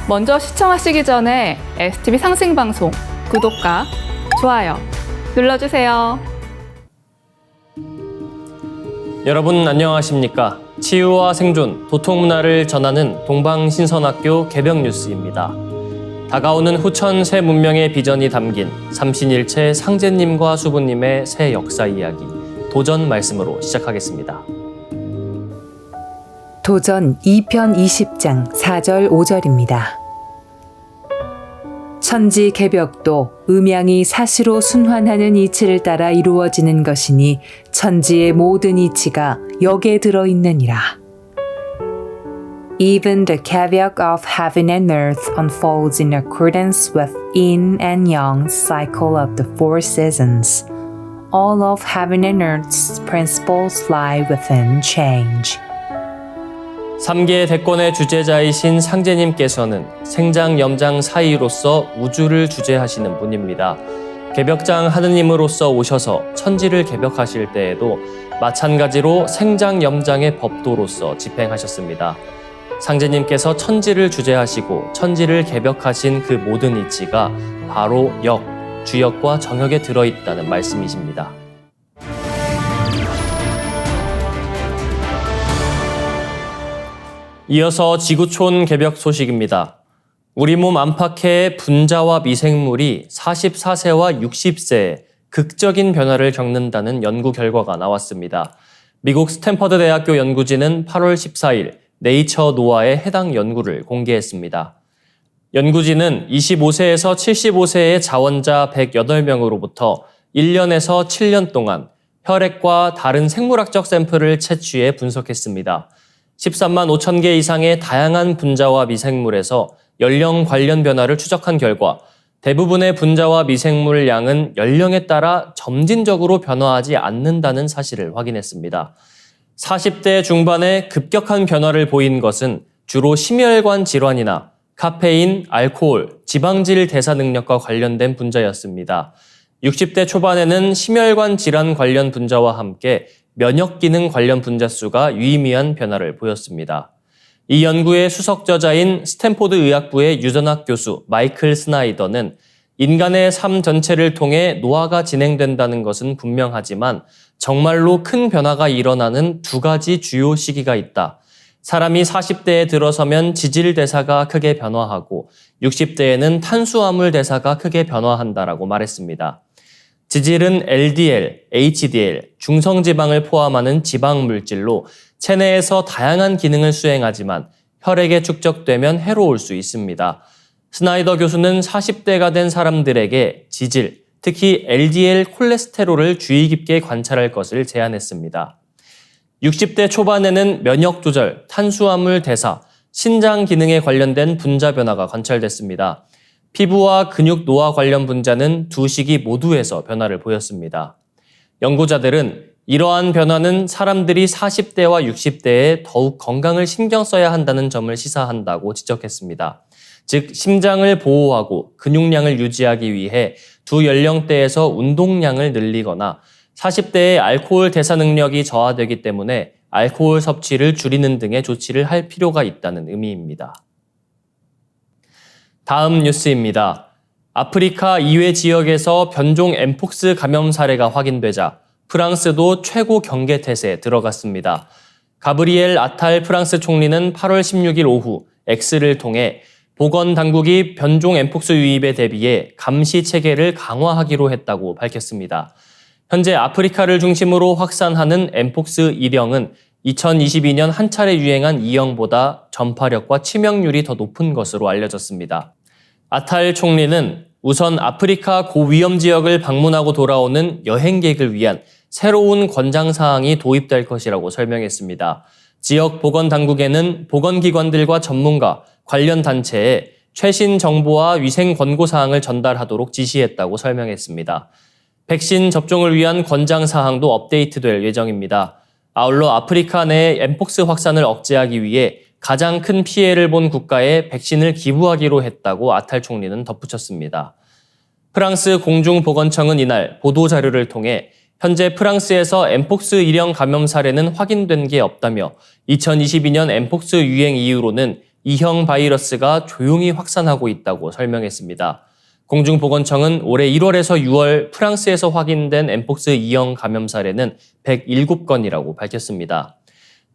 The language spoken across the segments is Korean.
먼저 시청하시기 전에 STV 상승방송 구독과 좋아요 눌러주세요. 여러분 안녕하십니까? 치유와 생존, 도통문화를 전하는 동방신선학교 개벽뉴스입니다. 다가오는 후천 새 문명의 비전이 담긴 삼신일체 상제님과 수부님의 새 역사 이야기, 도전 말씀으로 시작하겠습니다. 도전 2편 20장 4절 5절입니다. 천지 개벽도 음양이 사시로 순환하는 이치를 따라 이루어지는 것이니 천지의 모든 이치가 역에 들어있느니라. Even the caveat of heaven and earth unfolds in accordance with yin and yang cycle of the four seasons. All of heaven and earth's principles lie within change. 3개 대권의 주제자이신 상제님께서는 생장, 염장 사이로서 우주를 주재하시는 분입니다. 개벽장 하느님으로서 오셔서 천지를 개벽하실 때에도 마찬가지로 생장, 염장의 법도로서 집행하셨습니다. 상제님께서 천지를 주재하시고 천지를 개벽하신 그 모든 이치가 바로 역, 주역과 정역에 들어있다는 말씀이십니다. 이어서 지구촌 개벽 소식입니다. 우리 몸 안팎의 분자와 미생물이 44세와 60세에 극적인 변화를 겪는다는 연구 결과가 나왔습니다. 미국 스탠퍼드 대학교 연구진은 8월 14일 네이처 노아에 해당 연구를 공개했습니다. 연구진은 25세에서 75세의 자원자 108명으로부터 1년에서 7년 동안 혈액과 다른 생물학적 샘플을 채취해 분석했습니다. 13만 5천 개 이상의 다양한 분자와 미생물에서 연령 관련 변화를 추적한 결과 대부분의 분자와 미생물 양은 연령에 따라 점진적으로 변화하지 않는다는 사실을 확인했습니다. 40대 중반에 급격한 변화를 보인 것은 주로 심혈관 질환이나 카페인, 알코올, 지방질 대사 능력과 관련된 분자였습니다. 60대 초반에는 심혈관 질환 관련 분자와 함께 면역 기능 관련 분자 수가 유의미한 변화를 보였습니다. 이 연구의 수석 저자인 스탠포드 의학부의 유전학 교수 마이클 스나이더는 인간의 삶 전체를 통해 노화가 진행된다는 것은 분명하지만 정말로 큰 변화가 일어나는 두 가지 주요 시기가 있다. 사람이 40대에 들어서면 지질 대사가 크게 변화하고 60대에는 탄수화물 대사가 크게 변화한다라고 말했습니다. 지질은 LDL, HDL, 중성지방을 포함하는 지방물질로 체내에서 다양한 기능을 수행하지만 혈액에 축적되면 해로울 수 있습니다. 스나이더 교수는 40대가 된 사람들에게 지질, 특히 LDL 콜레스테롤을 주의 깊게 관찰할 것을 제안했습니다. 60대 초반에는 면역 조절, 탄수화물 대사, 신장 기능에 관련된 분자 변화가 관찰됐습니다. 피부와 근육 노화 관련 분자는 두 시기 모두에서 변화를 보였습니다. 연구자들은 이러한 변화는 사람들이 40대와 60대에 더욱 건강을 신경 써야 한다는 점을 시사한다고 지적했습니다. 즉, 심장을 보호하고 근육량을 유지하기 위해 두 연령대에서 운동량을 늘리거나 40대의 알코올 대사 능력이 저하되기 때문에 알코올 섭취를 줄이는 등의 조치를 할 필요가 있다는 의미입니다. 다음 뉴스입니다. 아프리카 이외 지역에서 변종 엠폭스 감염 사례가 확인되자 프랑스도 최고 경계 태세에 들어갔습니다. 가브리엘 아탈 프랑스 총리는 8월 16일 오후 X를 통해 보건당국이 변종 엠폭스 유입에 대비해 감시 체계를 강화하기로 했다고 밝혔습니다. 현재 아프리카를 중심으로 확산하는 엠폭스 1형은 2022년 한 차례 유행한 2형보다 전파력과 치명률이 더 높은 것으로 알려졌습니다. 아탈 총리는 우선 아프리카 고위험 지역을 방문하고 돌아오는 여행객을 위한 새로운 권장사항이 도입될 것이라고 설명했습니다. 지역 보건당국에는 보건기관들과 전문가, 관련 단체에 최신 정보와 위생 권고사항을 전달하도록 지시했다고 설명했습니다. 백신 접종을 위한 권장사항도 업데이트될 예정입니다. 아울러 아프리카 내 엠폭스 확산을 억제하기 위해 가장 큰 피해를 본 국가에 백신을 기부하기로 했다고 아탈 총리는 덧붙였습니다. 프랑스 공중보건청은 이날 보도자료를 통해 현재 프랑스에서 엠폭스 1형 감염 사례는 확인된 게 없다며 2022년 엠폭스 유행 이후로는 E형 바이러스가 조용히 확산하고 있다고 설명했습니다. 공중보건청은 올해 1월에서 6월 프랑스에서 확인된 엠폭스 E형 감염 사례는 107건이라고 밝혔습니다.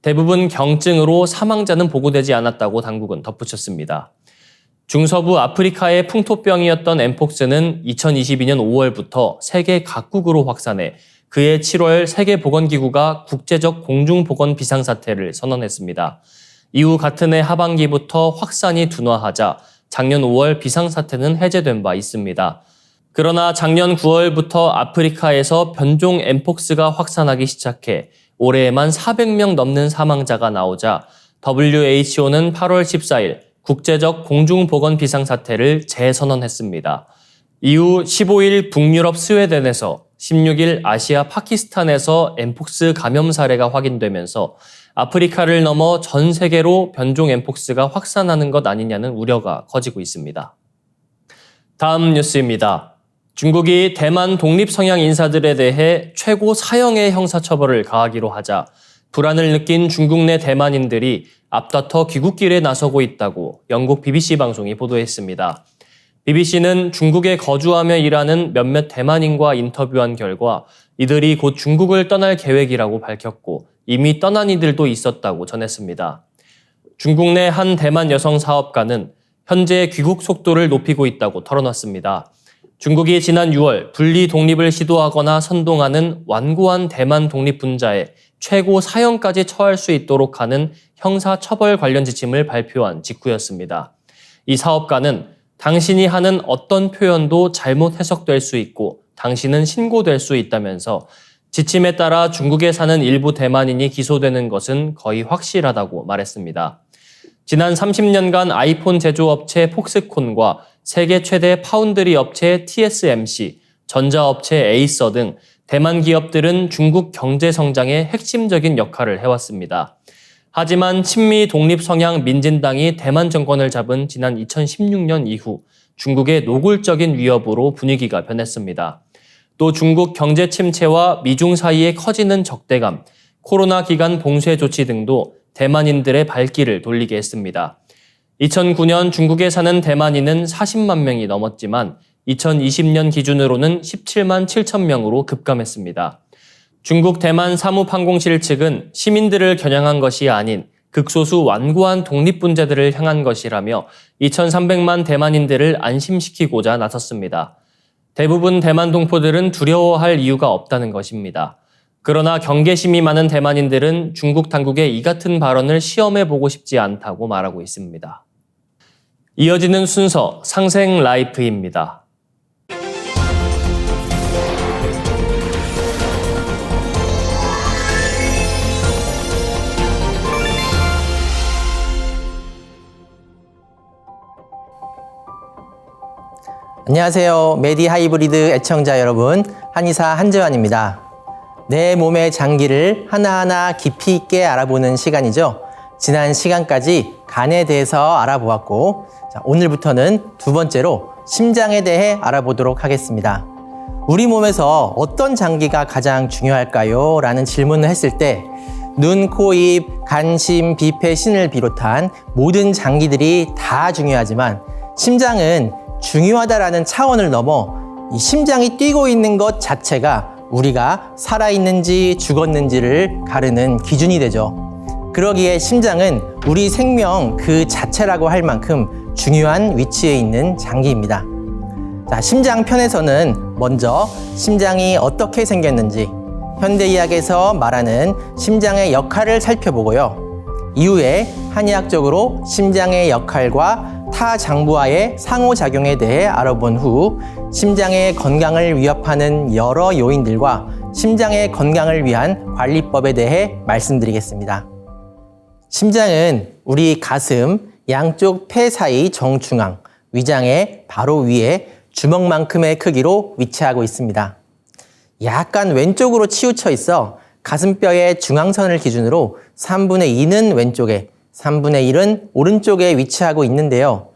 대부분 경증으로 사망자는 보고되지 않았다고 당국은 덧붙였습니다. 중서부 아프리카의 풍토병이었던 엠폭스는 2022년 5월부터 세계 각국으로 확산해 그해 7월 세계보건기구가 국제적 공중보건 비상사태를 선언했습니다. 이후 같은 해 하반기부터 확산이 둔화하자 작년 5월 비상사태는 해제된 바 있습니다. 그러나 작년 9월부터 아프리카에서 변종 엠폭스가 확산하기 시작해 올해에만 400명 넘는 사망자가 나오자 WHO는 8월 14일 국제적 공중보건 비상사태를 재선언했습니다. 이후 15일 북유럽 스웨덴에서 16일 아시아 파키스탄에서 엠폭스 감염 사례가 확인되면서 아프리카를 넘어 전 세계로 변종 엠폭스가 확산하는 것 아니냐는 우려가 커지고 있습니다. 다음 뉴스입니다. 중국이 대만 독립 성향 인사들에 대해 최고 사형의 형사처벌을 가하기로 하자 불안을 느낀 중국 내 대만인들이 앞다퉈 귀국길에 나서고 있다고 영국 BBC 방송이 보도했습니다. BBC는 중국에 거주하며 일하는 몇몇 대만인과 인터뷰한 결과 이들이 곧 중국을 떠날 계획이라고 밝혔고 이미 떠난 이들도 있었다고 전했습니다. 중국 내 한 대만 여성 사업가는 현재 귀국 속도를 높이고 있다고 털어놨습니다. 중국이 지난 6월 분리 독립을 시도하거나 선동하는 완고한 대만 독립분자에 최고 사형까지 처할 수 있도록 하는 형사처벌 관련 지침을 발표한 직후였습니다. 이 사업가는 당신이 하는 어떤 표현도 잘못 해석될 수 있고 당신은 신고될 수 있다면서 지침에 따라 중국에 사는 일부 대만인이 기소되는 것은 거의 확실하다고 말했습니다. 지난 30년간 아이폰 제조업체 폭스콘과 세계 최대 파운드리 업체 TSMC, 전자업체 에이서 등 대만 기업들은 중국 경제 성장에 핵심적인 역할을 해왔습니다. 하지만 친미 독립 성향 민진당이 대만 정권을 잡은 지난 2016년 이후 중국의 노골적인 위협으로 분위기가 변했습니다. 또 중국 경제 침체와 미중 사이에 커지는 적대감, 코로나 기간 봉쇄 조치 등도 대만인들의 발길을 돌리게 했습니다. 2009년 중국에 사는 대만인은 40만 명이 넘었지만 2020년 기준으로는 17만 7천 명으로 급감했습니다. 중국 대만 사무판공실 측은 시민들을 겨냥한 것이 아닌 극소수 완고한 독립분자들을 향한 것이라며 2,300만 대만인들을 안심시키고자 나섰습니다. 대부분 대만 동포들은 두려워할 이유가 없다는 것입니다. 그러나 경계심이 많은 대만인들은 중국 당국의 이 같은 발언을 시험해보고 싶지 않다고 말하고 있습니다. 이어지는 순서 상생 라이프입니다. 안녕하세요. 메디 하이브리드 애청자 여러분, 한의사 한재환입니다. 내 몸의 장기를 하나하나 깊이 있게 알아보는 시간이죠. 지난 시간까지 간에 대해서 알아보았고, 오늘부터는 두 번째로 심장에 대해 알아보도록 하겠습니다. 우리 몸에서 어떤 장기가 가장 중요할까요? 라는 질문을 했을 때 눈, 코, 입, 간, 심, 비폐, 신을 비롯한 모든 장기들이 다 중요하지만 심장은 중요하다라는 차원을 넘어 이 심장이 뛰고 있는 것 자체가 우리가 살아있는지 죽었는지를 가르는 기준이 되죠. 그러기에 심장은 우리 생명 그 자체라고 할 만큼 중요한 위치에 있는 장기입니다. 자, 심장 편에서는 먼저 심장이 어떻게 생겼는지 현대의학에서 말하는 심장의 역할을 살펴보고요. 이후에 한의학적으로 심장의 역할과 타 장부와의 상호작용에 대해 알아본 후 심장의 건강을 위협하는 여러 요인들과 심장의 건강을 위한 관리법에 대해 말씀드리겠습니다. 심장은 우리 가슴, 양쪽 폐 사이 정중앙, 위장의 바로 위에 주먹만큼의 크기로 위치하고 있습니다. 약간 왼쪽으로 치우쳐 있어 가슴뼈의 중앙선을 기준으로 3분의 2는 왼쪽에, 3분의 1은 오른쪽에 위치하고 있는데요.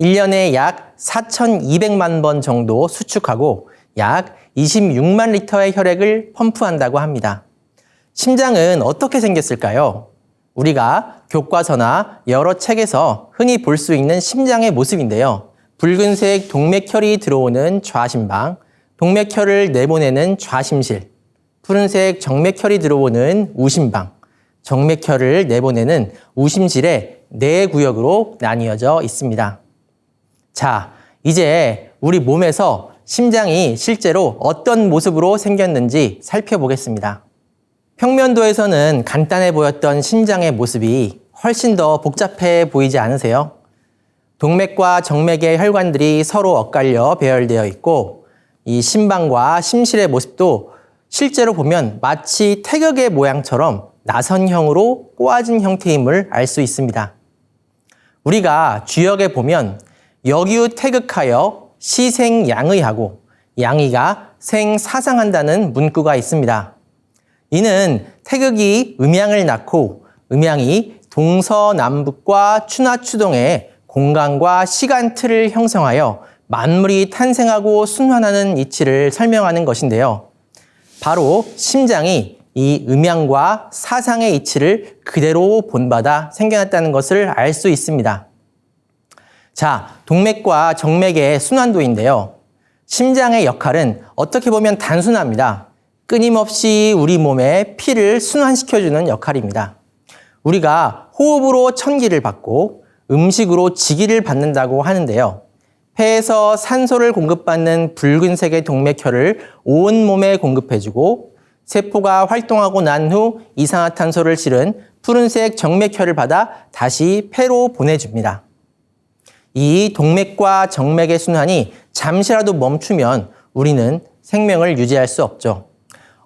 1년에 약 4,200만 번 정도 수축하고 약 26만 리터의 혈액을 펌프한다고 합니다. 심장은 어떻게 생겼을까요? 우리가 교과서나 여러 책에서 흔히 볼 수 있는 심장의 모습인데요. 붉은색 동맥혈이 들어오는 좌심방, 동맥혈을 내보내는 좌심실, 푸른색 정맥혈이 들어오는 우심방, 정맥혈을 내보내는 우심실의 네 구역으로 나뉘어져 있습니다. 자, 이제 우리 몸에서 심장이 실제로 어떤 모습으로 생겼는지 살펴보겠습니다. 평면도에서는 간단해 보였던 심장의 모습이 훨씬 더 복잡해 보이지 않으세요? 동맥과 정맥의 혈관들이 서로 엇갈려 배열되어 있고 이 심방과 심실의 모습도 실제로 보면 마치 태극의 모양처럼 나선형으로 꼬아진 형태임을 알 수 있습니다. 우리가 주역에 보면 역유 태극하여 시생양의하고 양의가 생사상한다는 문구가 있습니다. 이는 태극이 음양을 낳고 음양이 동서남북과 추나추동의 공간과 시간 틀을 형성하여 만물이 탄생하고 순환하는 이치를 설명하는 것인데요. 바로 심장이 이 음양과 사상의 이치를 그대로 본받아 생겨났다는 것을 알 수 있습니다. 자, 동맥과 정맥의 순환도인데요. 심장의 역할은 어떻게 보면 단순합니다. 끊임없이 우리 몸에 피를 순환시켜주는 역할입니다. 우리가 호흡으로 천기를 받고 음식으로 지기를 받는다고 하는데요. 폐에서 산소를 공급받는 붉은색의 동맥혈을 온 몸에 공급해주고 세포가 활동하고 난 후 이산화탄소를 실은 푸른색 정맥혈을 받아 다시 폐로 보내줍니다. 이 동맥과 정맥의 순환이 잠시라도 멈추면 우리는 생명을 유지할 수 없죠.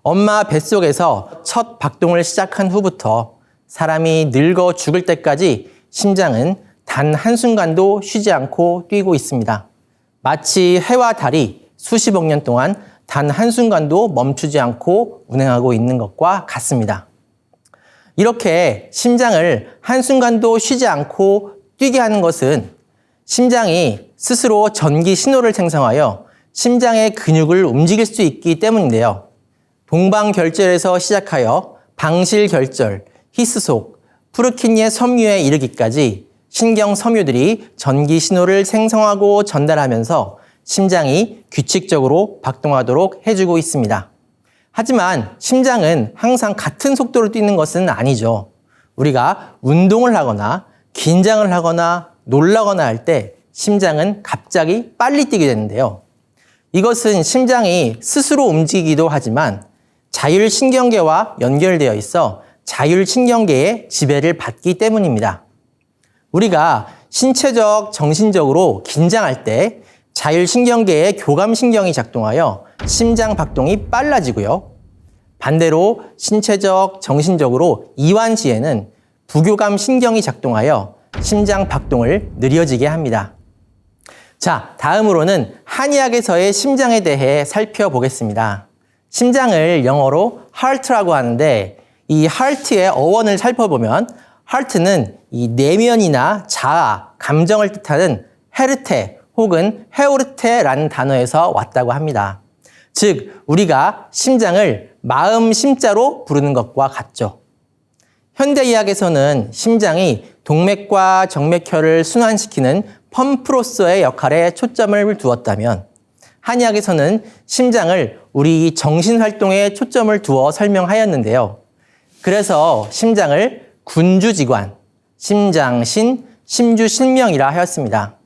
엄마 뱃속에서 첫 박동을 시작한 후부터 사람이 늙어 죽을 때까지 심장은 단 한순간도 쉬지 않고 뛰고 있습니다. 마치 해와 달이 수십억 년 동안 단 한순간도 멈추지 않고 운행하고 있는 것과 같습니다. 이렇게 심장을 한순간도 쉬지 않고 뛰게 하는 것은 심장이 스스로 전기 신호를 생성하여 심장의 근육을 움직일 수 있기 때문인데요. 동방결절에서 시작하여 방실결절, 히스속, 프루키니의 섬유에 이르기까지 신경 섬유들이 전기 신호를 생성하고 전달하면서 심장이 규칙적으로 박동하도록 해주고 있습니다. 하지만 심장은 항상 같은 속도로 뛰는 것은 아니죠. 우리가 운동을 하거나 긴장을 하거나 놀라거나 할 때 심장은 갑자기 빨리 뛰게 되는데요. 이것은 심장이 스스로 움직이기도 하지만 자율신경계와 연결되어 있어 자율신경계의 지배를 받기 때문입니다. 우리가 신체적, 정신적으로 긴장할 때 자율신경계의 교감신경이 작동하여 심장 박동이 빨라지고요. 반대로 신체적, 정신적으로 이완시에는 부교감신경이 작동하여 심장 박동을 느려지게 합니다. 자, 다음으로는 한의학에서의 심장에 대해 살펴보겠습니다. 심장을 영어로 heart라고 하는데 이 heart의 어원을 살펴보면 heart는 이 내면이나 자아, 감정을 뜻하는 헤르테 혹은 헤오르테라는 단어에서 왔다고 합니다. 즉, 우리가 심장을 마음 심자로 부르는 것과 같죠. 현대의학에서는 심장이 동맥과 정맥혈을 순환시키는 펌프로서의 역할에 초점을 두었다면 한의학에서는 심장을 우리 정신활동에 초점을 두어 설명하였는데요. 그래서 심장을 군주지관, 심장신, 심주신명이라 하였습니다.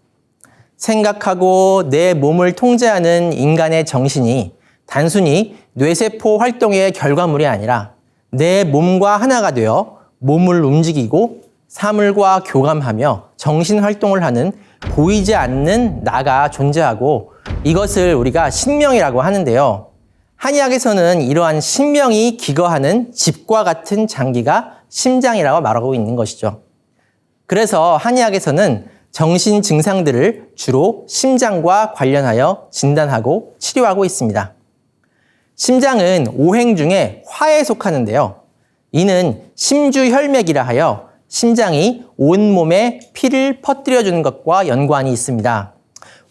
생각하고 내 몸을 통제하는 인간의 정신이 단순히 뇌세포 활동의 결과물이 아니라 내 몸과 하나가 되어 몸을 움직이고 사물과 교감하며 정신활동을 하는 보이지 않는 나가 존재하고 이것을 우리가 신명이라고 하는데요. 한의학에서는 이러한 신명이 기거하는 집과 같은 장기가 심장이라고 말하고 있는 것이죠. 그래서 한의학에서는 정신 증상들을 주로 심장과 관련하여 진단하고 치료하고 있습니다. 심장은 오행 중에 화에 속하는데요. 이는 심주혈맥이라 하여 심장이 온몸에 피를 퍼뜨려주는 것과 연관이 있습니다.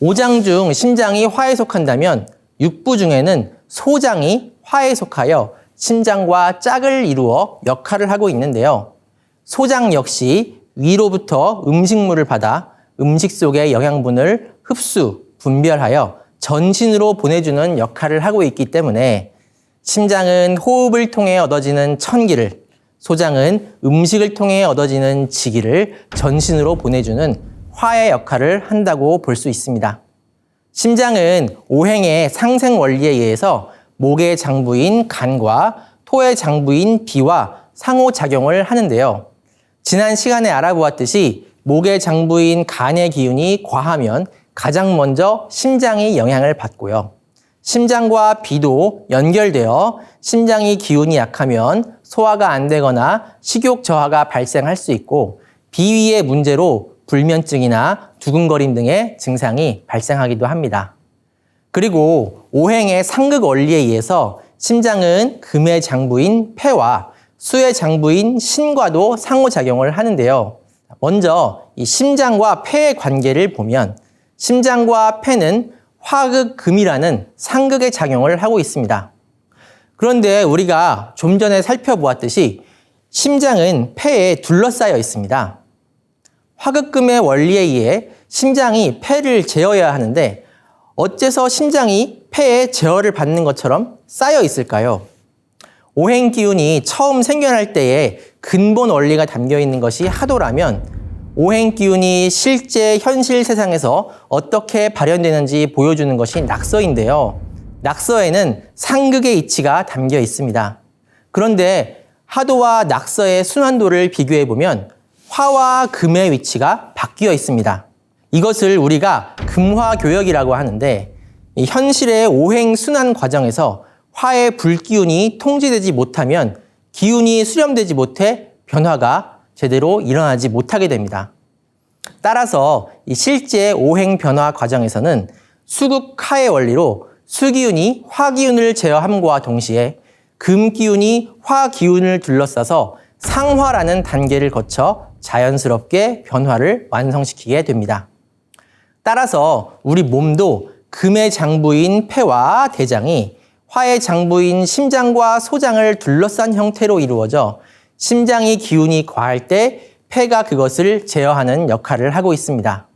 5장 중 심장이 화에 속한다면 6부 중에는 소장이 화에 속하여 심장과 짝을 이루어 역할을 하고 있는데요. 소장 역시 위로부터 음식물을 받아 음식 속의 영양분을 흡수, 분별하여 전신으로 보내주는 역할을 하고 있기 때문에 심장은 호흡을 통해 얻어지는 천기를, 소장은 음식을 통해 얻어지는 지기를 전신으로 보내주는 화의 역할을 한다고 볼 수 있습니다. 심장은 오행의 상생 원리에 의해서 목의 장부인 간과 토의 장부인 비와 상호작용을 하는데요. 지난 시간에 알아보았듯이 목의 장부인 간의 기운이 과하면 가장 먼저 심장이 영향을 받고요. 심장과 비도 연결되어 심장이 기운이 약하면 소화가 안 되거나 식욕 저하가 발생할 수 있고 비위의 문제로 불면증이나 두근거림 등의 증상이 발생하기도 합니다. 그리고 오행의 상극 원리에 의해서 심장은 금의 장부인 폐와 수의 장부인 신과도 상호작용을 하는데요. 먼저 이 심장과 폐의 관계를 보면 심장과 폐는 화극금이라는 상극의 작용을 하고 있습니다. 그런데 우리가 좀 전에 살펴보았듯이 심장은 폐에 둘러싸여 있습니다. 화극금의 원리에 의해 심장이 폐를 제어해야 하는데 어째서 심장이 폐에 제어를 받는 것처럼 쌓여 있을까요? 오행 기운이 처음 생겨날 때에 근본 원리가 담겨 있는 것이 하도라면 오행 기운이 실제 현실 세상에서 어떻게 발현되는지 보여주는 것이 낙서인데요. 낙서에는 상극의 이치가 담겨 있습니다. 그런데 하도와 낙서의 순환도를 비교해 보면 화와 금의 위치가 바뀌어 있습니다. 이것을 우리가 금화교역이라고 하는데 이 현실의 오행 순환 과정에서 화의 불기운이 통제되지 못하면 기운이 수렴되지 못해 변화가 제대로 일어나지 못하게 됩니다. 따라서 이 실제 오행 변화 과정에서는 수극하의 원리로 수기운이 화기운을 제어함과 동시에 금기운이 화기운을 둘러싸서 상화라는 단계를 거쳐 자연스럽게 변화를 완성시키게 됩니다. 따라서 우리 몸도 금의 장부인 폐와 대장이 화의 장부인 심장과 소장을 둘러싼 형태로 이루어져 심장이 기운이 과할 때 폐가 그것을 제어하는 역할을 하고 있습니다.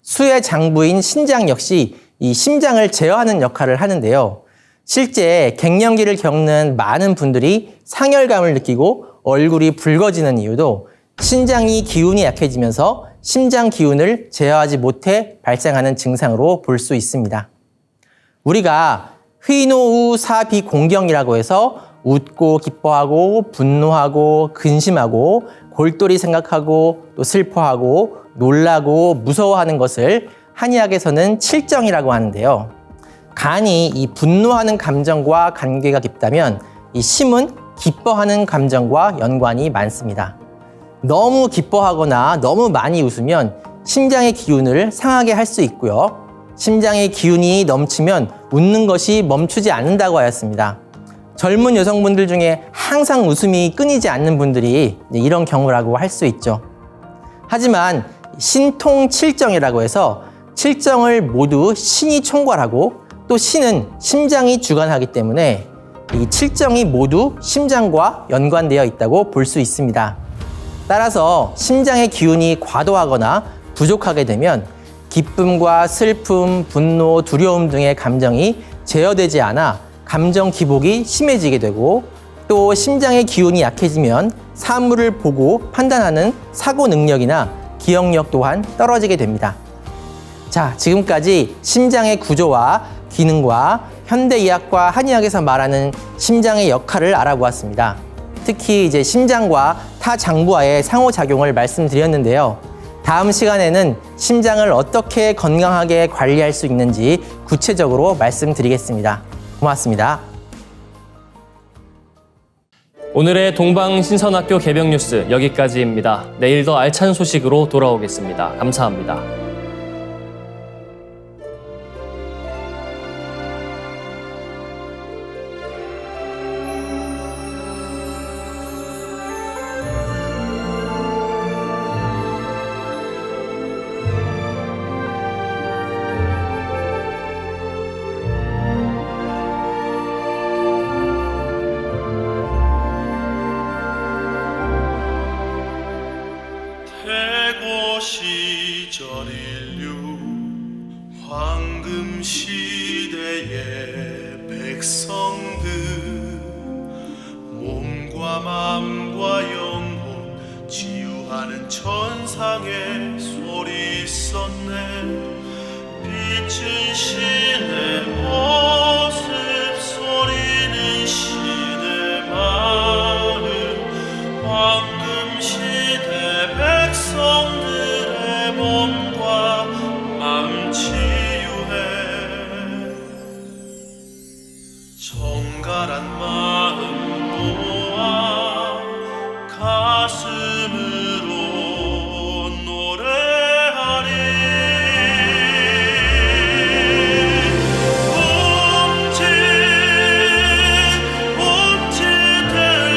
수의 장부인 신장 역시 이 심장을 제어하는 역할을 하는데요. 실제 갱년기를 겪는 많은 분들이 상열감을 느끼고 얼굴이 붉어지는 이유도 신장이 기운이 약해지면서 심장 기운을 제어하지 못해 발생하는 증상으로 볼 수 있습니다. 우리가 휘노우사비공경이라고 해서 웃고 기뻐하고 분노하고 근심하고 골똘히 생각하고 또 슬퍼하고 놀라고 무서워하는 것을 한의학에서는 칠정이라고 하는데요. 간이 이 분노하는 감정과 관계가 깊다면 이 심은 기뻐하는 감정과 연관이 많습니다. 너무 기뻐하거나 너무 많이 웃으면 심장의 기운을 상하게 할 수 있고요. 심장의 기운이 넘치면 웃는 것이 멈추지 않는다고 하였습니다. 젊은 여성분들 중에 항상 웃음이 끊이지 않는 분들이 이런 경우라고 할 수 있죠. 하지만 신통칠정이라고 해서 칠정을 모두 신이 총괄하고 또 신은 심장이 주관하기 때문에 이 칠정이 모두 심장과 연관되어 있다고 볼 수 있습니다. 따라서 심장의 기운이 과도하거나 부족하게 되면 기쁨과 슬픔, 분노, 두려움 등의 감정이 제어되지 않아 감정 기복이 심해지게 되고 또 심장의 기운이 약해지면 사물을 보고 판단하는 사고 능력이나 기억력 또한 떨어지게 됩니다. 자, 지금까지 심장의 구조와 기능과 현대의학과 한의학에서 말하는 심장의 역할을 알아보았습니다. 특히 이제 심장과 타 장부와의 상호작용을 말씀드렸는데요. 다음 시간에는 심장을 어떻게 건강하게 관리할 수 있는지 구체적으로 말씀드리겠습니다. 고맙습니다. 오늘의 동방신선학교 개병 뉴스 여기까지입니다. 내일 더 알찬 소식으로 돌아오겠습니다. 감사합니다. 시대의 백성들 몸과 마음과 영혼 치유하는 천상의 소리 쏟네. 빛은 신의 모습 소리는 신의 마음 황금 시대 백성들의 몸과 마음 치유해. 정갈한 마음 모아 가슴으로 노래하리. 움찔움찔 될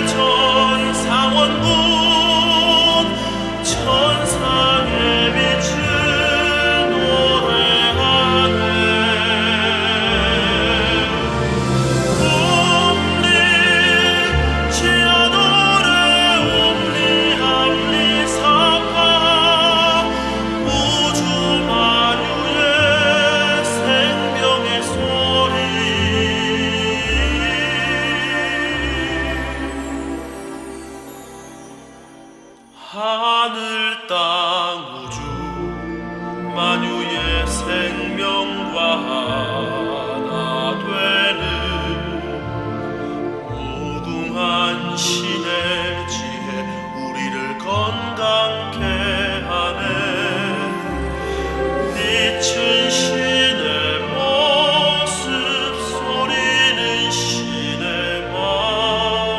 전상원군 천상의 빛을 노래하네. 옴니 치아노레 옴니 암니 사파 우주 만유의 생명의 소리. 하늘 땅 우주 만유의 생명과 하나 되는 무궁한 신의 지혜 우리를 건강케 하네. 빛은 신의 모습 소리는 신의 마음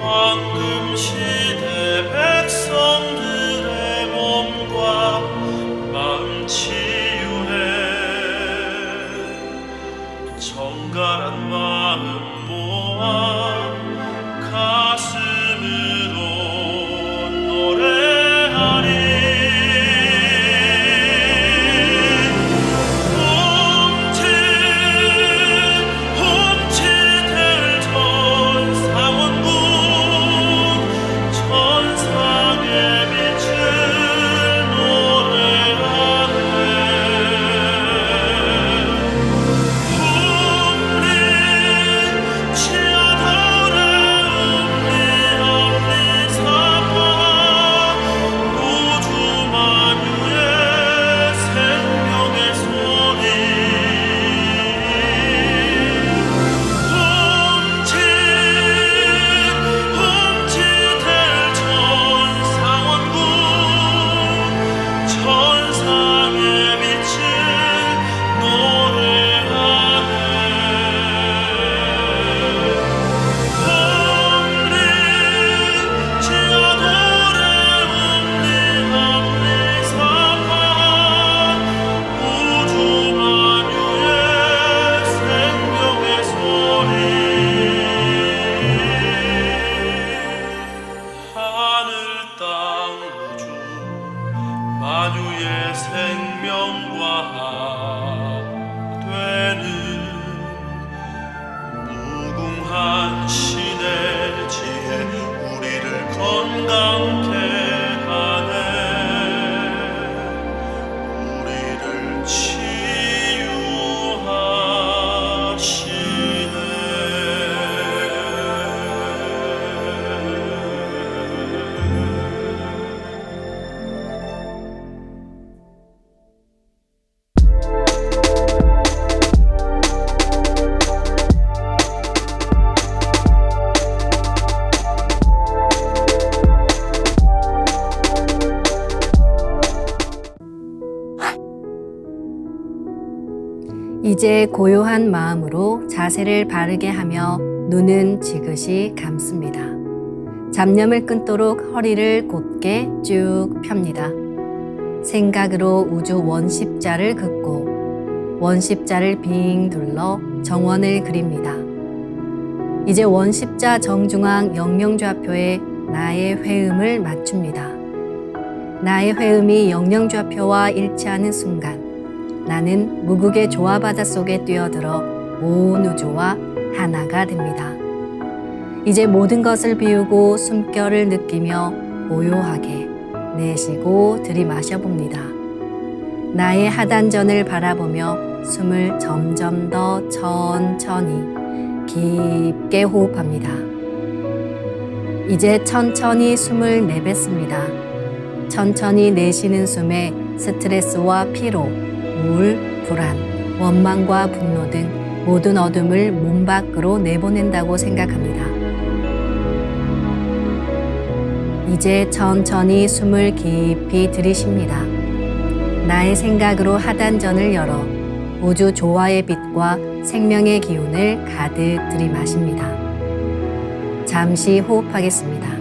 황금 시대 백성들의 몸과 마음 치유해. 정갈한 마음 모아 가슴으로 노래하리. 움찔움찔 될 전상원군 천상의 빛을 노래하네. 옴니 치아노레 옴니 암니 사파 우주 만유의 생명의 소리. 움찔움찔 될 전상원군 천상의 빛을 노래하네. 옴니 치아노레 옴니 암니 사파 우주 만유의 생명의 소리. 하늘 땅 우주 만유의 생명과 되는 무궁한 신의 지혜 우리를 건강케 하네. 우리를 이제 고요한 마음으로 자세를 바르게 하며 눈은 지그시 감습니다. 잡념을 끊도록 허리를 곧게 쭉 펴니다. 생각으로 우주 원십자를 긋고 원십자를 빙 둘러 정원을 그립니다. 이제 원십자 정중앙 영명좌표에 나의 회음을 맞춥니다. 나의 회음이 영영좌표와 일치하는 순간 나는 무국의 조화바다 속에 뛰어들어 온 우주와 하나가 됩니다. 이제 모든 것을 비우고 숨결을 느끼며 고요하게 내쉬고 들이마셔 봅니다. 나의 하단전을 바라보며 숨을 점점 더 천천히 깊게 호흡합니다. 이제 천천히 숨을 내뱉습니다. 천천히 내쉬는 숨에 스트레스와 피로, 우울, 불안, 원망과 분노 등 모든 어둠을 몸 밖으로 내보낸다고 생각합니다. 이제 천천히 숨을 깊이 들이쉽니다. 나의 생각으로 하단전을 열어 우주 조화의 빛과 생명의 기운을 가득 들이마십니다. 잠시 호흡하겠습니다.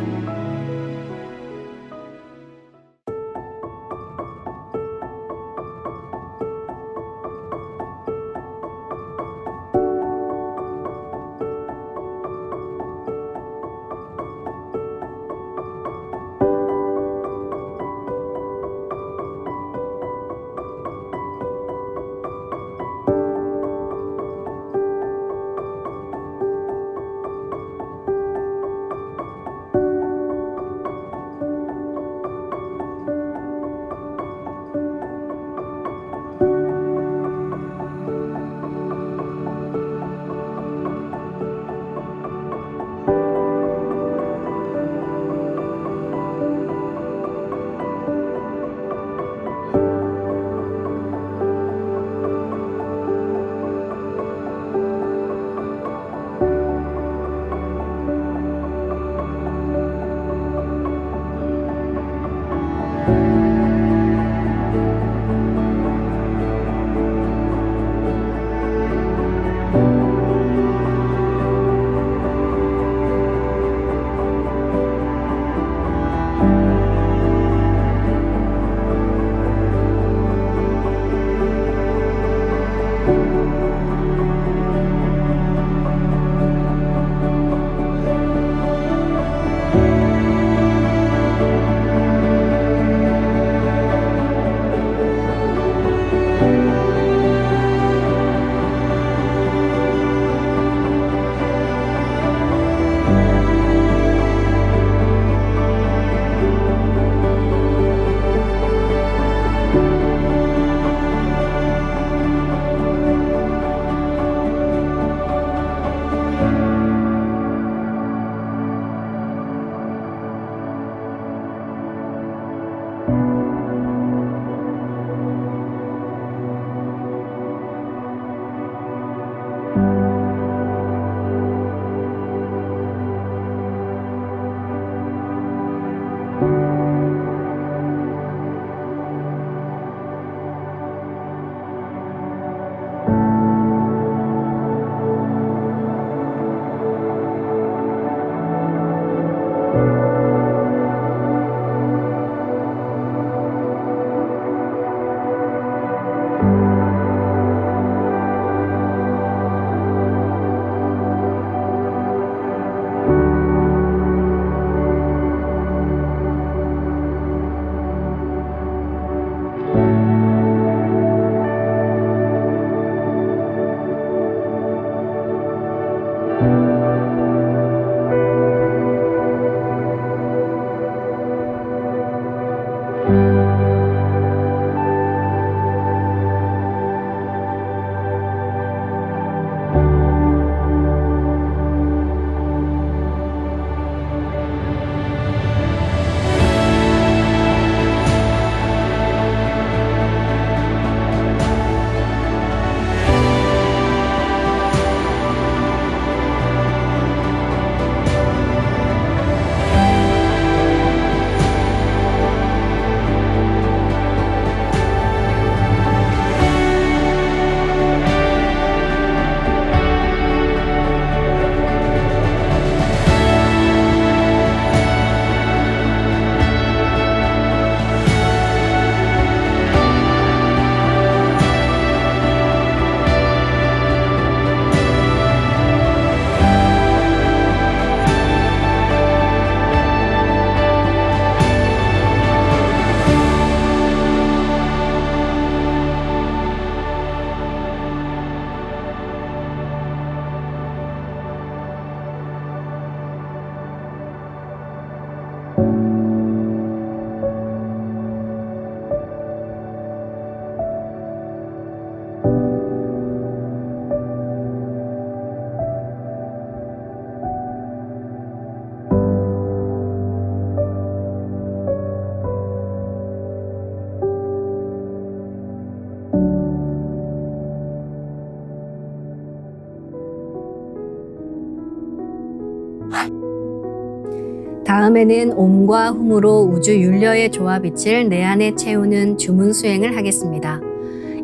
다음에는 옴과 훔으로 우주 윤려의 조화빛을 내 안에 채우는 주문 수행을 하겠습니다.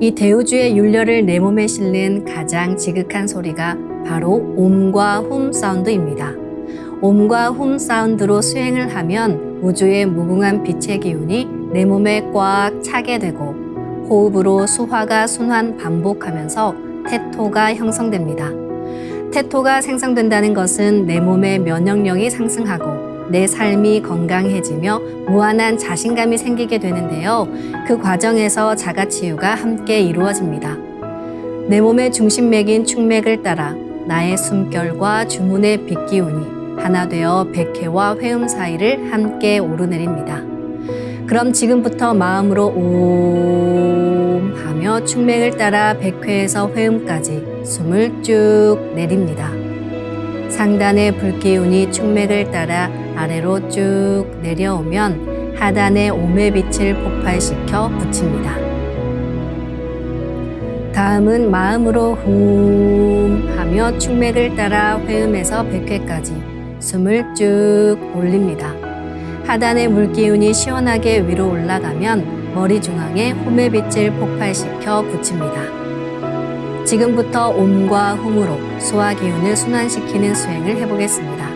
이 대우주의 윤려를 내 몸에 실는 가장 지극한 소리가 바로 옴과 훔 사운드입니다. 옴과 훔 사운드로 수행을 하면 우주의 무궁한 빛의 기운이 내 몸에 꽉 차게 되고 호흡으로 수화가 순환 반복하면서 태토가 형성됩니다. 태토가 생성된다는 것은 내 몸의 면역력이 상승하고 내 삶이 건강해지며 무한한 자신감이 생기게 되는데요. 그 과정에서 자가치유가 함께 이루어집니다. 내 몸의 중심맥인 축맥을 따라 나의 숨결과 주문의 빛기운이 하나 되어 백회와 회음 사이를 함께 오르내립니다. 그럼 지금부터 마음으로 옴 하며 축맥을 따라 백회에서 회음까지 숨을 쭉 내립니다. 상단의 불기운이 축맥을 따라 아래로 쭉 내려오면 하단의 옴의 빛을 폭발시켜 붙입니다. 다음은 마음으로 훔 하며 축맥을 따라 회음에서 백회까지 숨을 쭉 올립니다. 하단의 물기운이 시원하게 위로 올라가면 머리 중앙에 홈의 빛을 폭발시켜 붙입니다. 지금부터 옴과 훔으로 소화 기운을 순환시키는 수행을 해보겠습니다.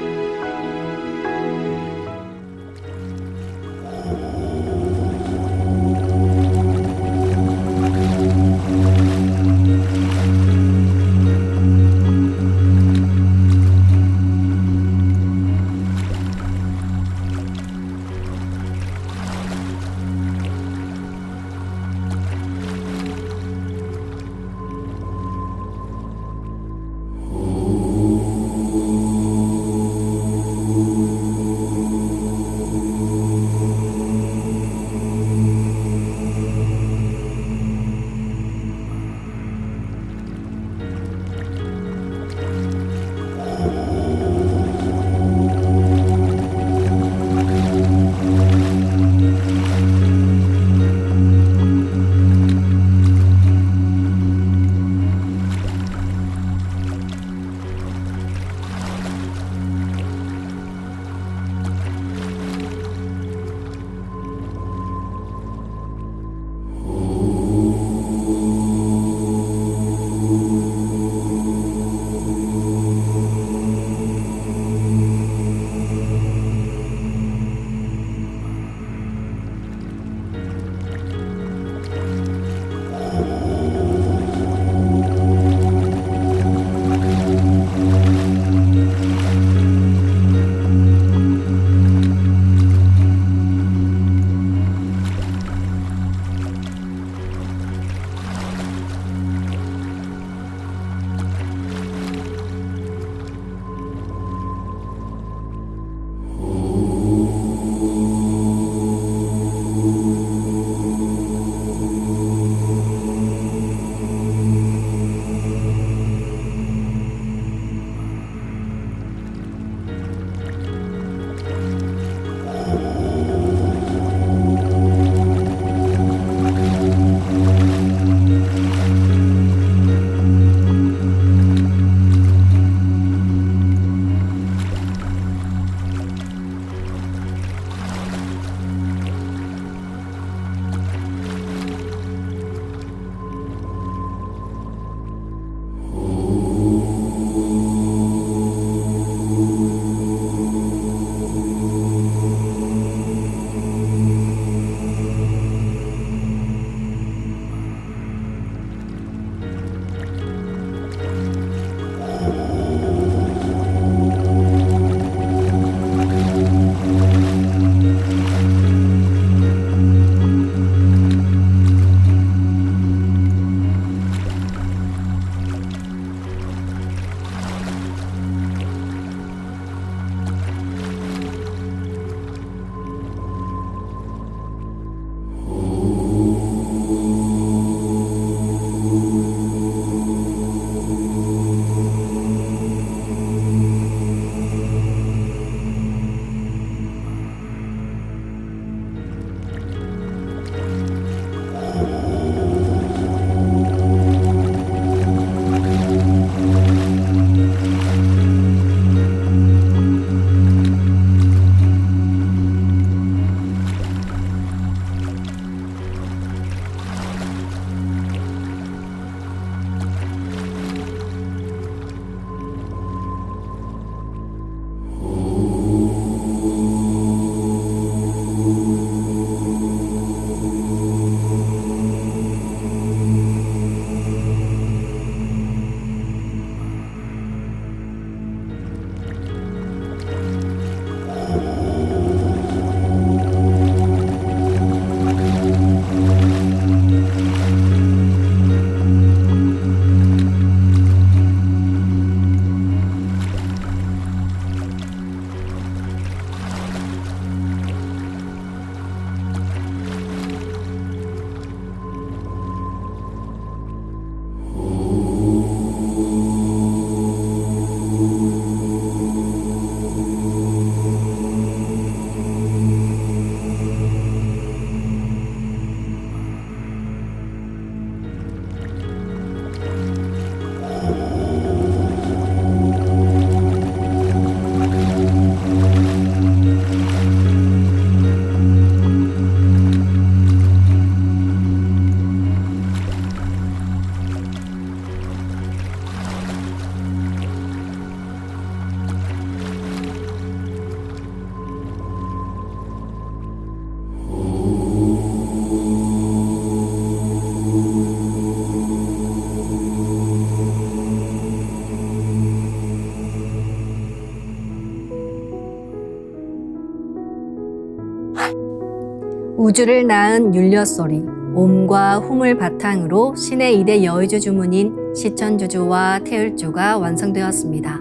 우주를 낳은 율려소리, 옴과 hum을 바탕으로 신의 2대 여의주 주문인 시천주주와 태율주가 완성되었습니다.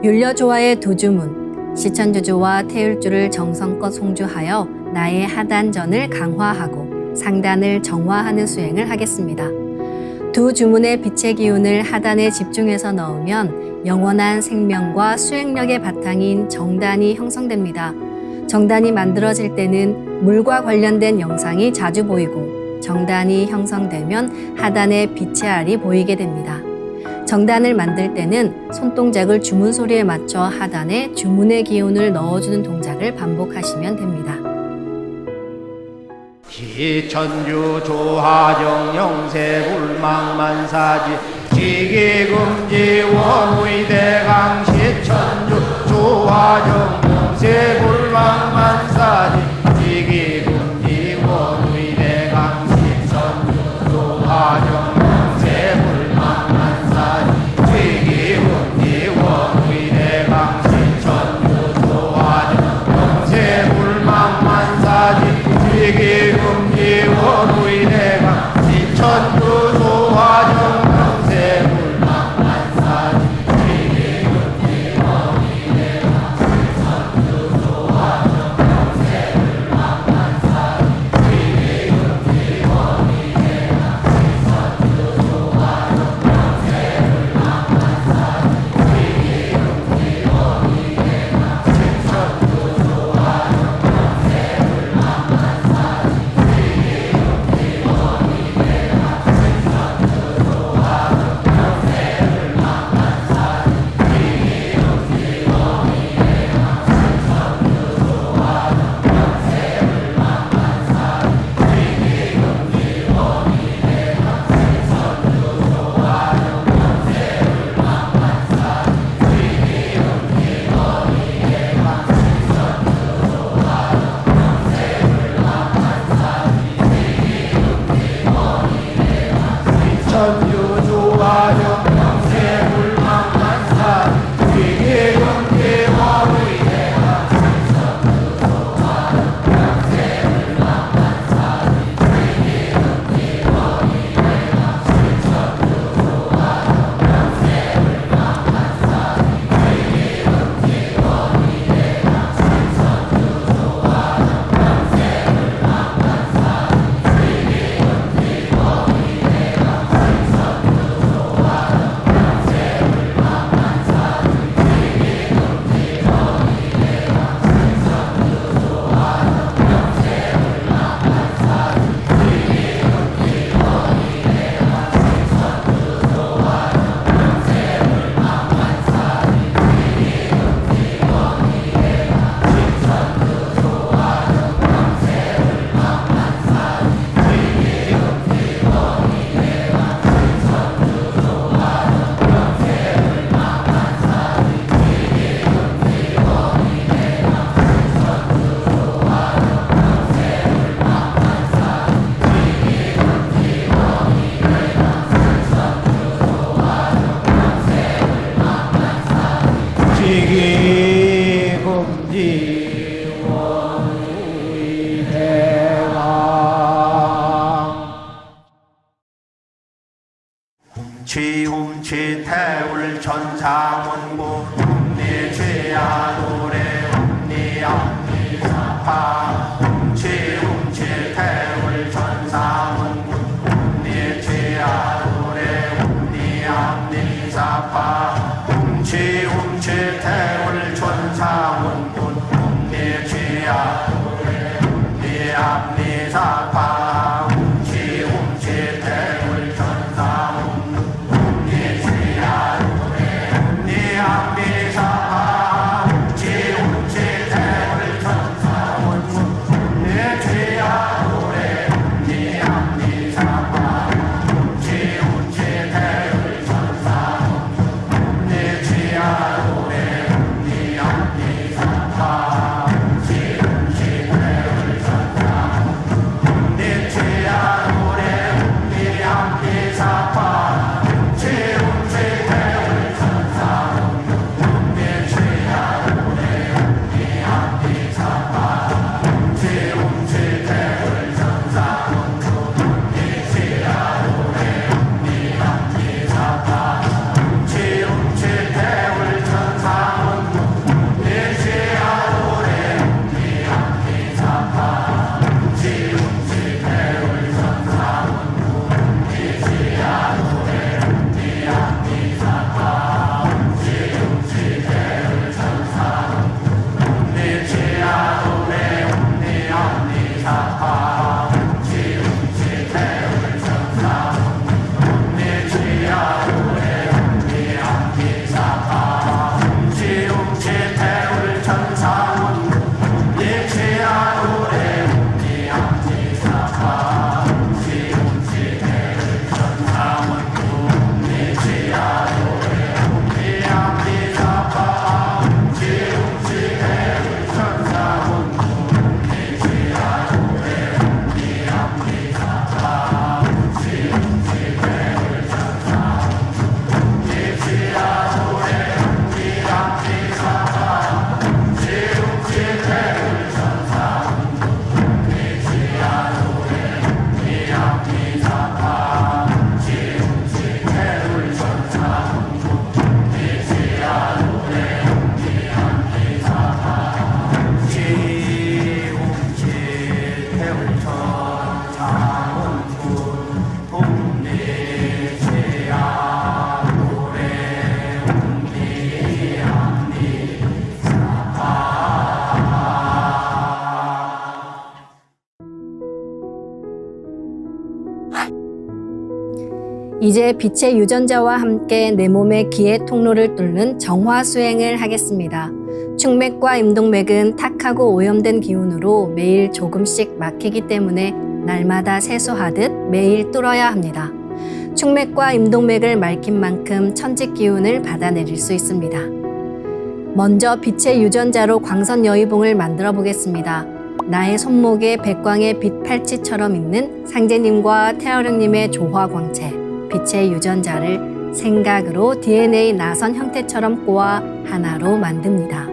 율려조화의 두 주문, 시천주주와 태율주를 정성껏 송주하여 나의 하단전을 강화하고 상단을 정화하는 수행을 하겠습니다. 두 주문의 빛의 기운을 하단에 집중해서 넣으면 영원한 생명과 수행력의 바탕인 정단이 형성됩니다. 정단이 만들어질 때는 물과 관련된 영상이 자주 보이고 정단이 형성되면 하단에 빛의 알이 보이게 됩니다. 정단을 만들 때는 손동작을 주문 소리에 맞춰 하단에 주문의 기운을 넣어주는 동작을 반복하시면 됩니다. 시천주 조하정 영세 불망만사지 지기금지 원의대강 시천주 조하정 영세 불망만사지 지기금지 원의대강 시천주 조하정 영세 불망만사지 지기금지 원의대강 시천주 조하정 영세 불망만사지 지기금지 원의대강 시천주 조하정 영세 불망만사지 지기금지 원의대강 시천주 조하정 영세 불망만사지 지기금지 원의대강 시천주 조하정 영세 불망만사지 지기금지 원의대강 시천주 조하정 영세 천주 조하정 영세 불망만사지 지기금지 원의대강 시천주 조하정 영세 불망만사지 지기금지 원의대강 시천주 조하정 영세 불망만사지 지기금지 원의대강 시천주 조하정 영세 불망만사지 지기금지 원의대강 지기금지 원의대강 지움치 태울 천상원고 내 죄야 노래 내 앞니 사파 지움치 태울 천상원고 내 죄야 노래 내 앞니 사파 지움치 태울 천상원고 내 죄야 노래 내 앞니 사파 지움치 태울 천상원고 내 죄야 노래 내 앞니 사파 지움치 태울 천상원고 내 죄야 노래 내 앞니 사파 지움치 이제 빛의 유전자와 함께 내 몸의 기의 통로를 뚫는 정화 수행을 하겠습니다. 충맥과 임동맥은 탁하고 오염된 기운으로 매일 조금씩 막히기 때문에 날마다 세수하듯 매일 뚫어야 합니다. 충맥과 임동맥을 맑힌 만큼 천직 기운을 받아내릴 수 있습니다. 먼저 빛의 유전자로 광선 여의봉을 만들어 보겠습니다. 나의 손목에 백광의 빛 팔찌처럼 있는 상제님과 태어령님의 조화광채, 빛의 유전자를 생각으로 DNA 나선 형태처럼 꼬아 하나로 만듭니다.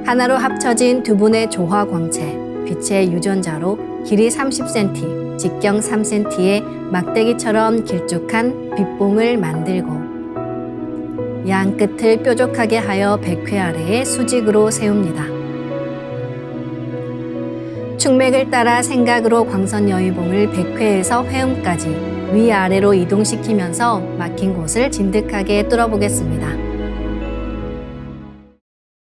하나로 합쳐진 두 분의 조화광채, 빛의 유전자로 길이 30cm, 직경 3cm의 막대기처럼 길쭉한 빛봉을 만들고 양 끝을 뾰족하게 하여 백회 아래에 수직으로 세웁니다. 충맥을 따라 생각으로 광선 여의봉을 백회에서 회음까지 위아래로 이동시키면서 막힌 곳을 진득하게 뚫어보겠습니다.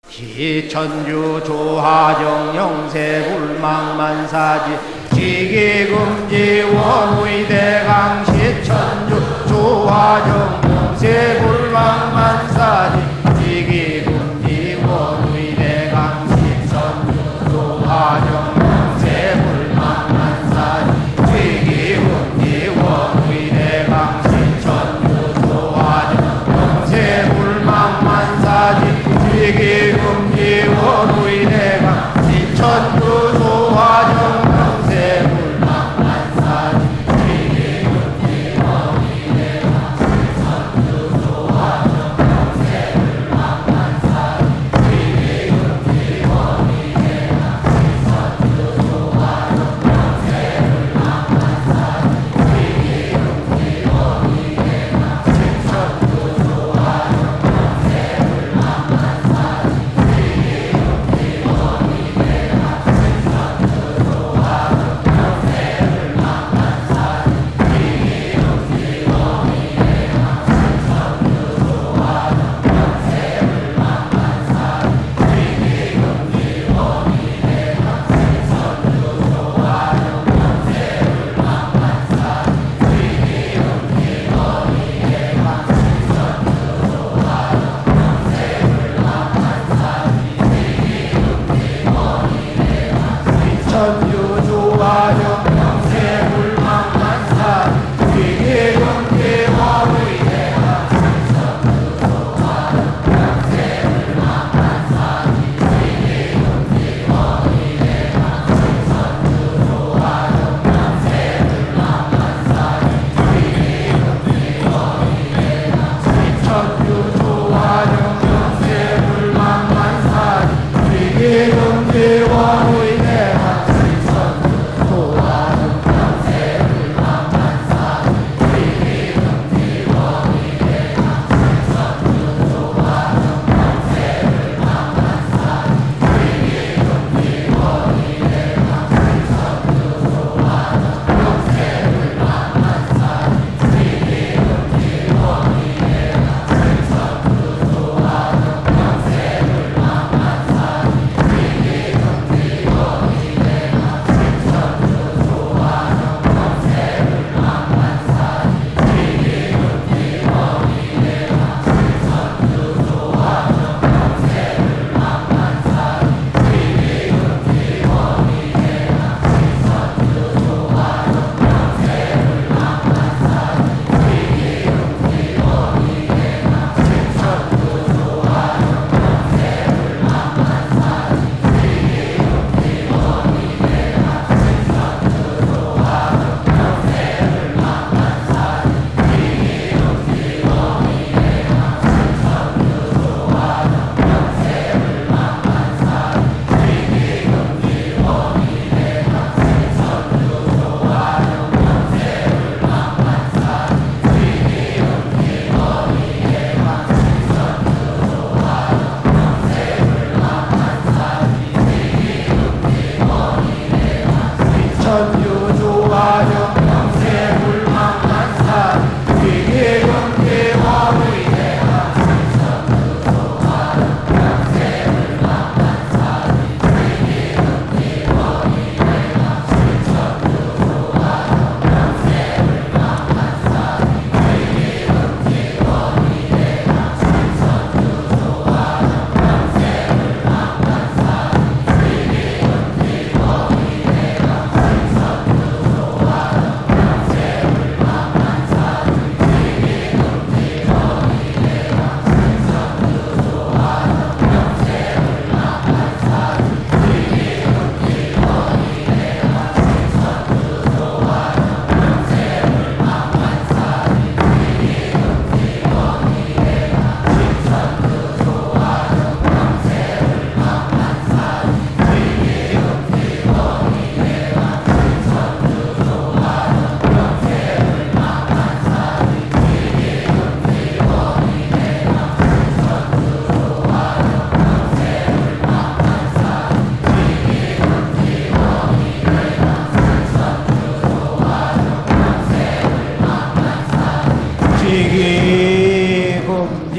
기천주 조하정 영세 불망만사지 지기금지 원의대강 시천주 조하정 영세 불망만사지 지기금지 원의대강 시천주 조하정 영세 불망만사지 지기금지 원의대강 시천주 조하정 영세 불망만사지 지기금지 원의대강 시천주 조하정 영세 불망만사지 지기금지 지기금지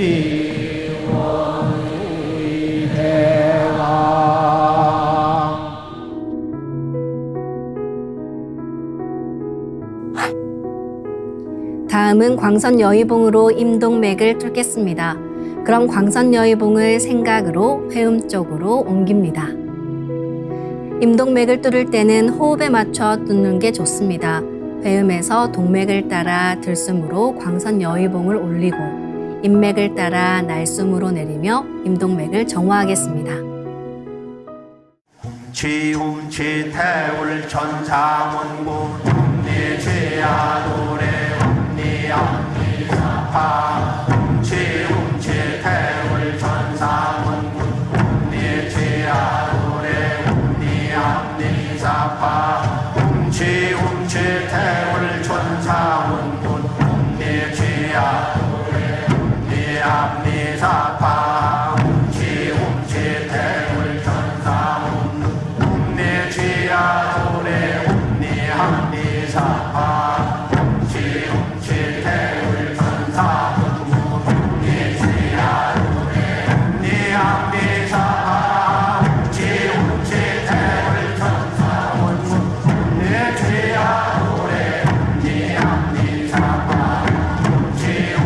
원우의 대강. 다음은 광선여의봉으로 임동맥을 뚫겠습니다. 그럼 광선여의봉을 생각으로 회음 쪽으로 옮깁니다. 임동맥을 뚫을 때는 호흡에 맞춰 뚫는 게 좋습니다. 회음에서 동맥을 따라 들숨으로 광선여의봉을 올리고 인맥을 따라 날숨으로 내리며 임동맥을 정화하겠습니다. 지움치 태울 천사문구 ум니지야 노래 ум니암니사파 지움치 태울 천사문구 ум니지야 노래 ум니암니사파 지움치 태울 천사문구 ум니지야 노래 ум니암니사파 지움치 태울 천사문구 ум니지야 노래 ум니암니사파 지움치 태울 천사문구 ум니지야 노래 ум니암니사파 지움치 태울 천사문구 ум니지야 노래 ум니암니사파 지움치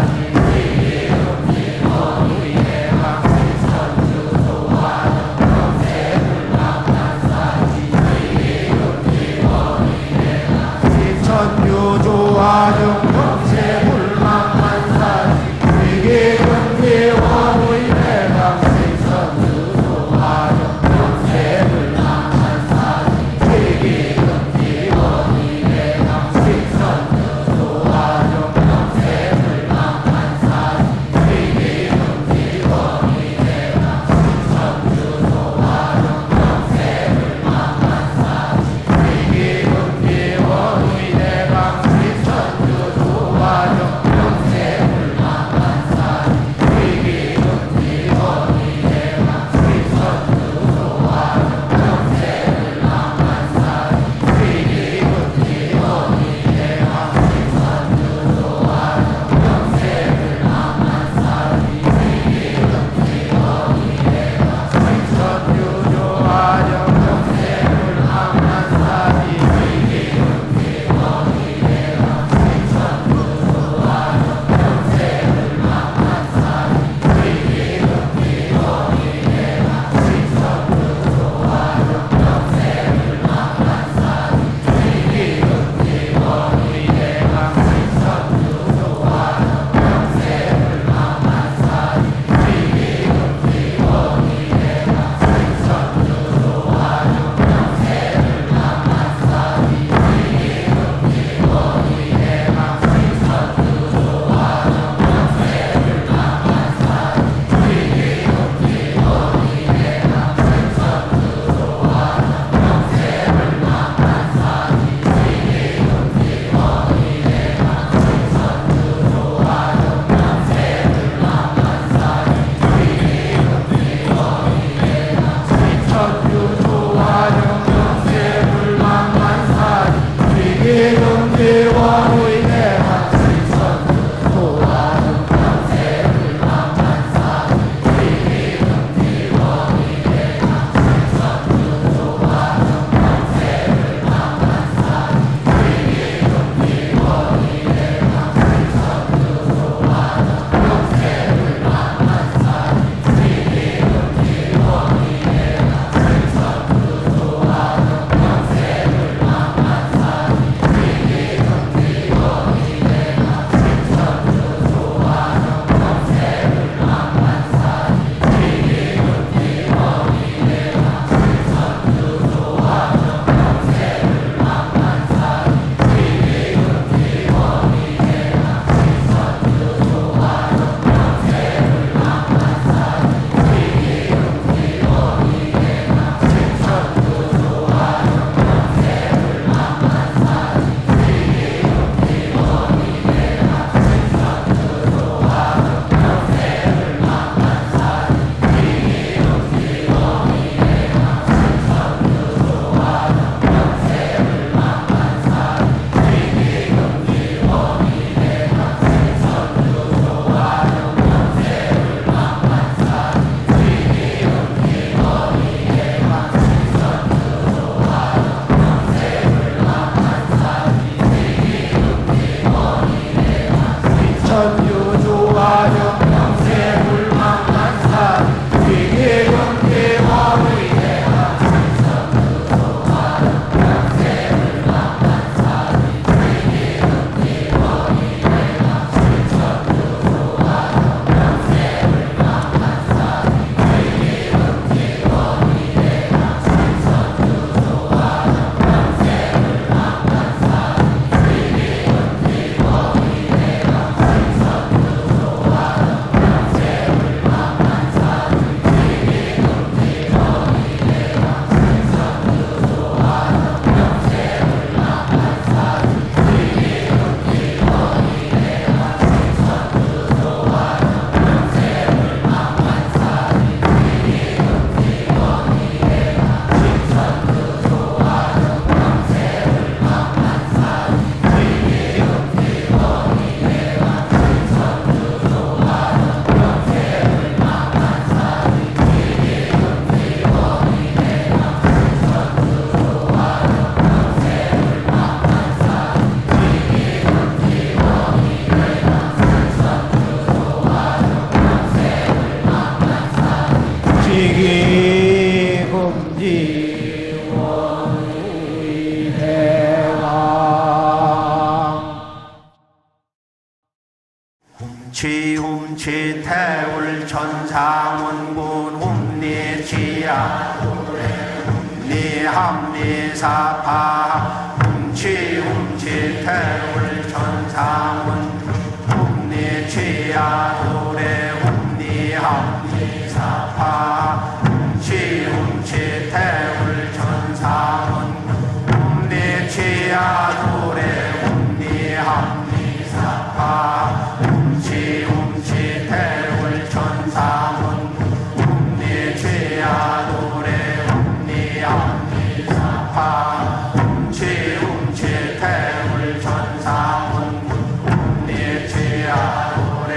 웅치 태울 천상원군 웅리지야 웅리 함리사파 웅치 태울 천상원 웅리지야 도래 웅리 함리사파 웅치 태울 천상원 웅리지야 도래 웅리 함리사파 웅치 태울 천상원 웅리지야 도래 웅리 함리사파 웅치 태울 천상원 웅리지야 도래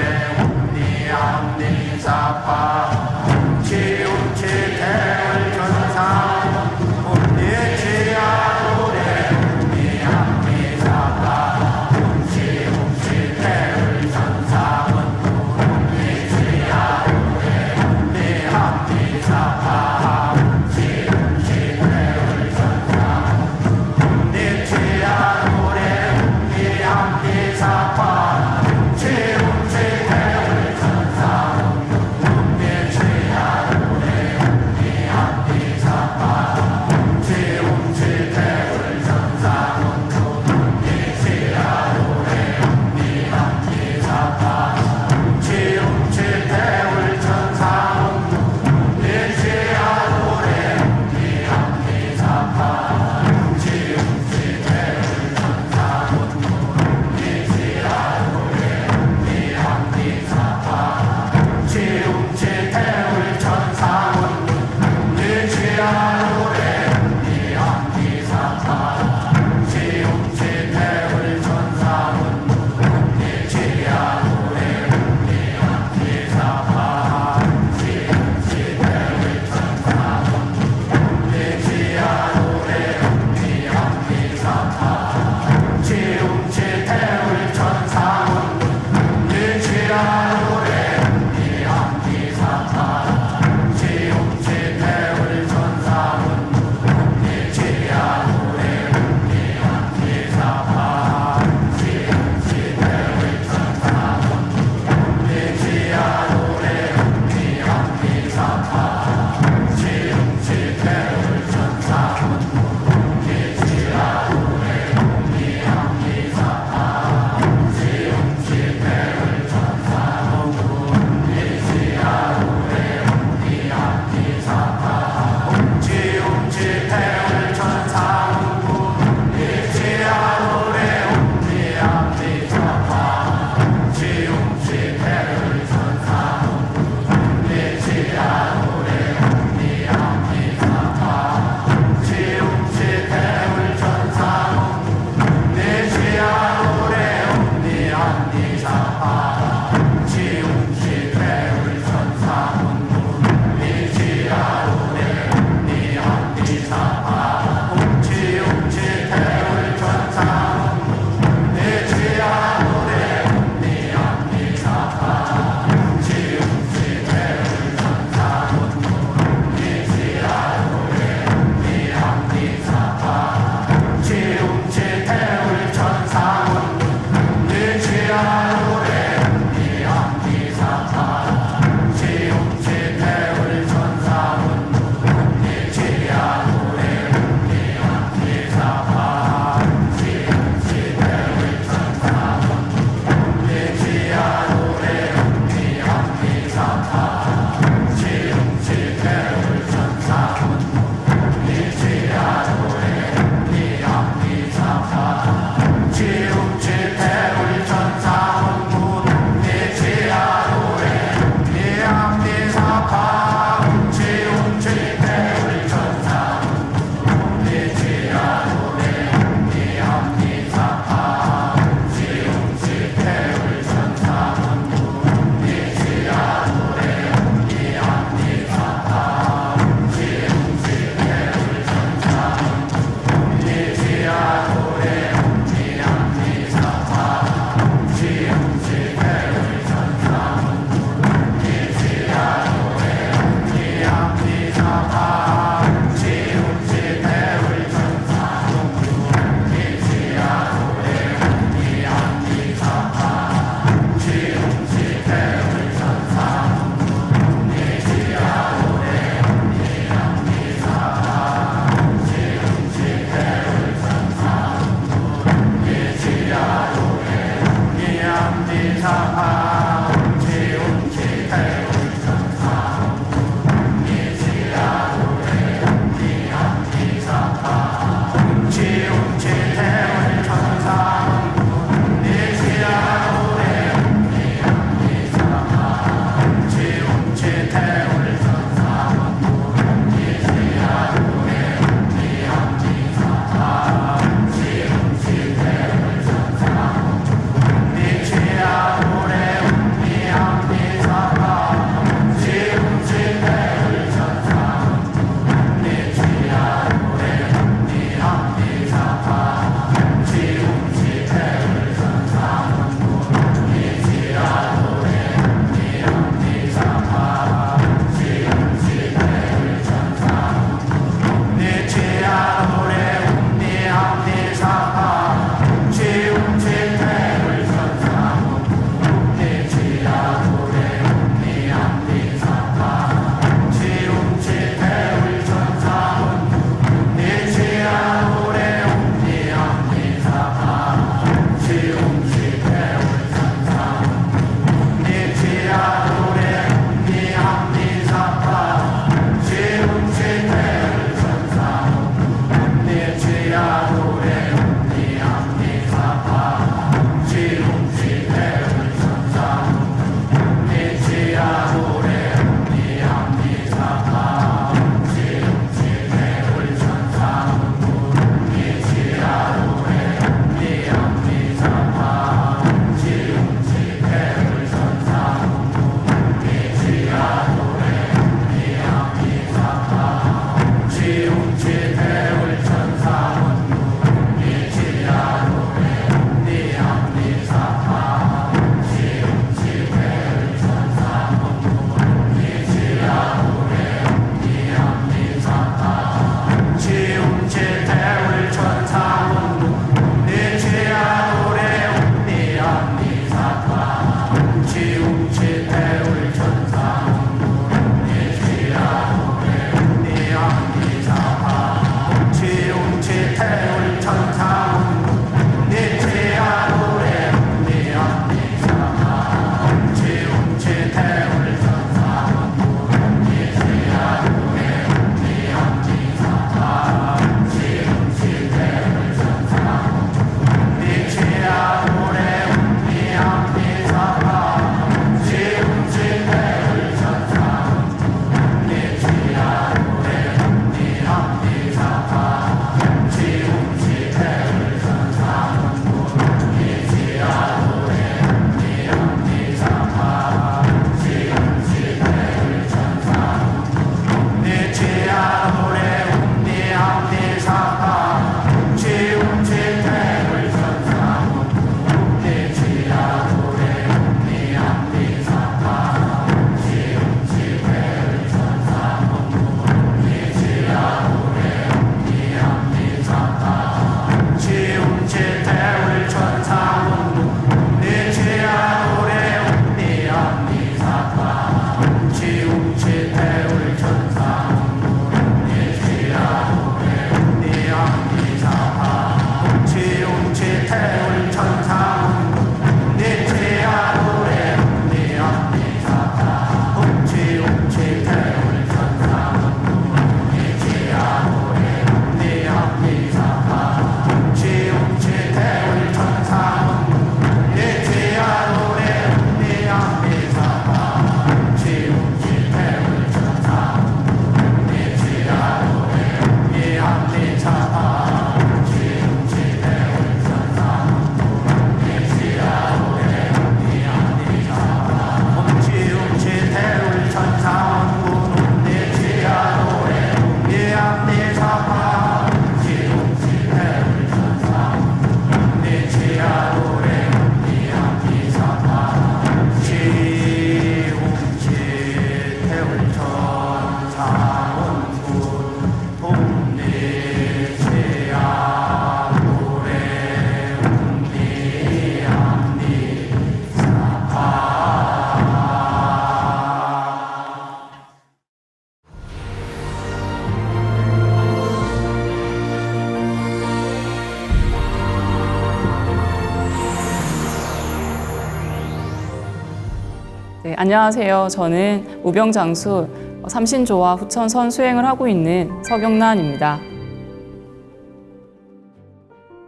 네, 안녕하세요. 저는 우병장수 삼신조와 후천선 수행을 하고 있는 서경란입니다.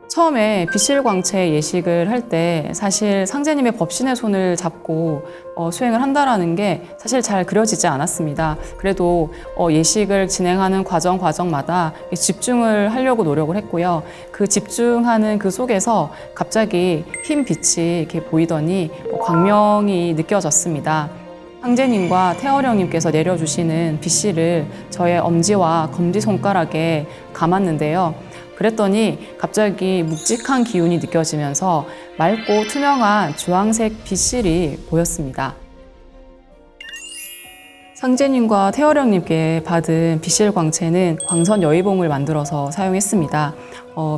처음에 비실광채 예식을 할 때 사실 상제님의 법신의 손을 잡고 수행을 한다라는 게 사실 잘 그려지지 않았습니다. 그래도 예식을 진행하는 과정마다 집중을 하려고 노력을 했고요. 그 집중하는 그 속에서 갑자기 흰 빛이 이렇게 보이더니 광명이 느껴졌습니다. 상제님과 태어령님께서 내려주시는 빛실을 저의 엄지와 검지손가락에 감았는데요. 그랬더니 갑자기 묵직한 기운이 느껴지면서 맑고 투명한 주황색 빛실이 보였습니다. 상제님과 태어령님께 받은 빛실광채는 광선 여의봉을 만들어서 사용했습니다.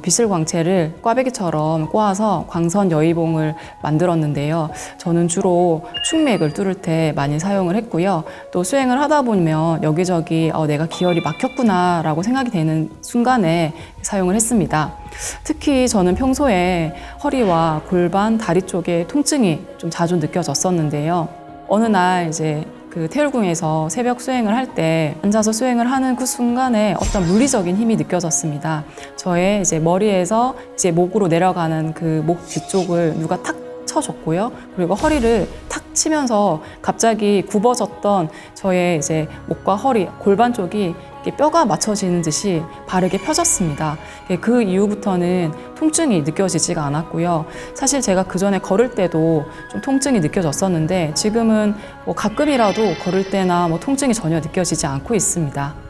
빛실광채를 꽈배기처럼 꼬아서 광선 여의봉을 만들었는데요. 저는 주로 충맥을 뚫을 때 많이 사용을 했고요. 또 수행을 하다 보면 여기저기 내가 기혈이 막혔구나 라고 생각이 되는 순간에 사용을 했습니다. 특히 저는 평소에 허리와 골반, 다리 쪽에 통증이 좀 자주 느껴졌었는데요. 어느 날 이제 그 태울궁에서 새벽 수행을 할 때 앉아서 수행을 하는 그 순간에 어떤 물리적인 힘이 느껴졌습니다. 저의 이제 머리에서 이제 목으로 내려가는 그 목 뒤쪽을 누가 탁 쳐줬고요. 그리고 허리를 탁 치면서 갑자기 굽어졌던 저의 이제 목과 허리, 골반 쪽이 이렇게 뼈가 맞춰지는 듯이 바르게 펴졌습니다. 그 이후부터는 통증이 느껴지지가 않았고요. 사실 제가 그 전에 걸을 때도 좀 통증이 느껴졌었는데 지금은 뭐 가끔이라도 걸을 때나 뭐 통증이 전혀 느껴지지 않고 있습니다.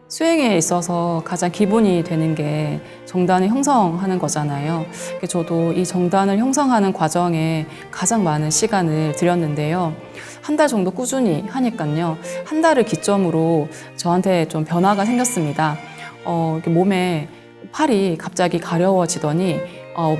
수행에 있어서 가장 기본이 되는 게 정단을 형성하는 거잖아요. 저도 이 정단을 형성하는 과정에 가장 많은 시간을 들였는데요. 한 달 정도 꾸준히 하니까요. 한 달을 기점으로 저한테 좀 변화가 생겼습니다. 이렇게 몸에 팔이 갑자기 가려워지더니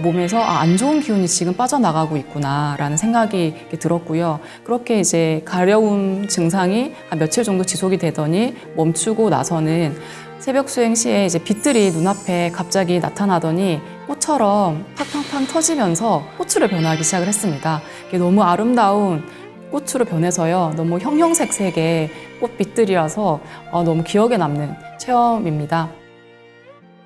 몸에서 안 좋은 기운이 지금 빠져나가고 있구나라는 생각이 들었고요. 그렇게 이제 가려움 증상이 한 며칠 정도 지속이 되더니 멈추고 나서는 새벽 수행 시에 이제 빛들이 눈앞에 갑자기 나타나더니 꽃처럼 팡팡팡 터지면서 꽃으로 변하기 시작을 했습니다. 이게 너무 아름다운 꽃으로 변해서요. 너무 형형색색의 꽃빛들이라서 너무 기억에 남는 체험입니다.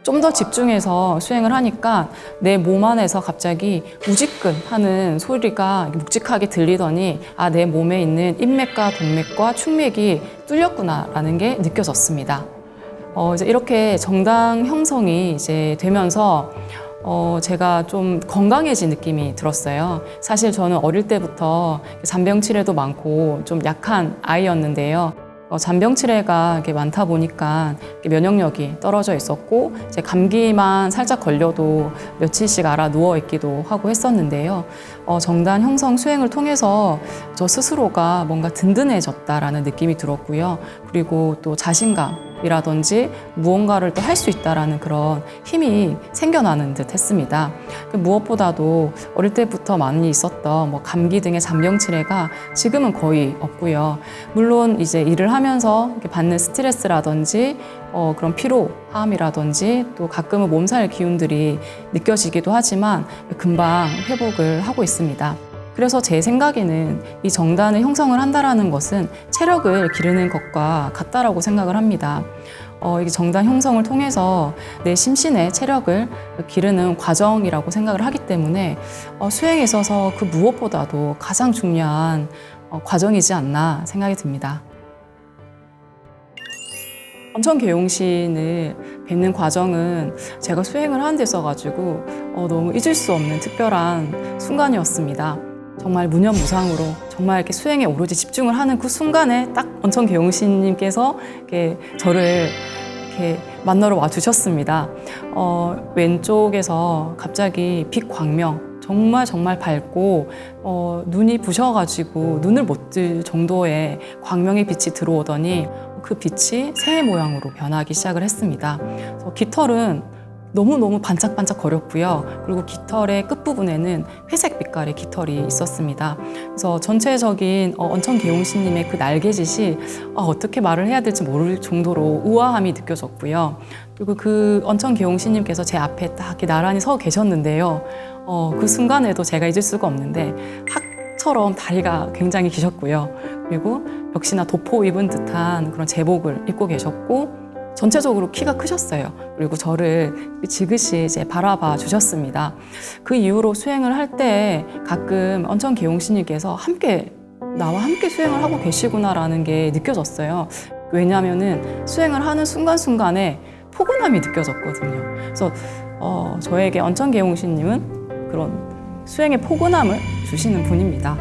좀 더 집중해서 수행을 하니까 내 몸 안에서 갑자기 우지끈 하는 소리가 묵직하게 들리더니 내 몸에 있는 인맥과 동맥과 충맥이 뚫렸구나라는 게 느껴졌습니다. 이제 이렇게 정당 형성이 이제 되면서 제가 좀 건강해진 느낌이 들었어요. 사실 저는 어릴 때부터 잔병치레도 많고 좀 약한 아이였는데요. 잔병치레가 이렇게 많다 보니까 면역력이 떨어져 있었고 이제 감기만 살짝 걸려도 며칠씩 알아 누워 있기도 하고 했었는데요. 정단 형성 수행을 통해서 저 스스로가 뭔가 든든해졌다라는 느낌이 들었고요. 그리고 또 자신감이라든지 무언가를 또 할 수 있다라는 그런 힘이 생겨나는 듯 했습니다. 무엇보다도 어릴 때부터 많이 있었던 뭐 감기 등의 잔병치레가 지금은 거의 없고요. 물론 이제 일을 하면서 이렇게 받는 스트레스라든지 그런 피로함이라든지 또 가끔은 몸살 기운들이 느껴지기도 하지만 금방 회복을 하고 있습니다. 그래서 제 생각에는 이 정단을 형성을 한다라는 것은 체력을 기르는 것과 같다라고 생각을 합니다. 이 정단 형성을 통해서 내 심신의 체력을 기르는 과정이라고 생각을 하기 때문에 수행에 있어서 그 무엇보다도 가장 중요한 과정이지 않나 생각이 듭니다. 언천계용신을 뵙는 과정은 제가 수행을 하는 데 있어가지고 너무 잊을 수 없는 특별한 순간이었습니다. 정말 무념무상으로 정말 이렇게 수행에 오로지 집중을 하는 그 순간에 딱 언천계용신님께서 이렇게 저를 이렇게 만나러 와 주셨습니다. 왼쪽에서 갑자기 빛 광명 정말 밝고 눈이 부셔가지고 눈을 못 뜰 정도의 광명의 빛이 들어오더니 그 빛이 새 모양으로 변하기 시작을 했습니다. 그래서 깃털은 너무너무 반짝반짝 거렸고요. 그리고 깃털의 끝부분에는 회색 빛깔의 깃털이 있었습니다. 그래서 전체적인 언천계용신님의 그 날개짓이 어떻게 말을 해야 될지 모를 정도로 우아함이 느껴졌고요. 그리고 그 언천계용신님께서 제 앞에 딱 이렇게 나란히 서 계셨는데요. 그 순간에도 제가 잊을 수가 없는데 학처럼 다리가 굉장히 기셨고요. 그리고 역시나 도포 입은 듯한 그런 제복을 입고 계셨고 전체적으로 키가 크셨어요. 그리고 저를 지그시 이제 바라봐 주셨습니다. 그 이후로 수행을 할 때 가끔 언천계용신님께서 나와 함께 수행을 하고 계시구나라는 게 느껴졌어요. 왜냐하면은 수행을 하는 순간순간에 포근함이 느껴졌거든요. 그래서 저에게 언천계용신님은 그런 수행의 포근함을 주시는 분입니다.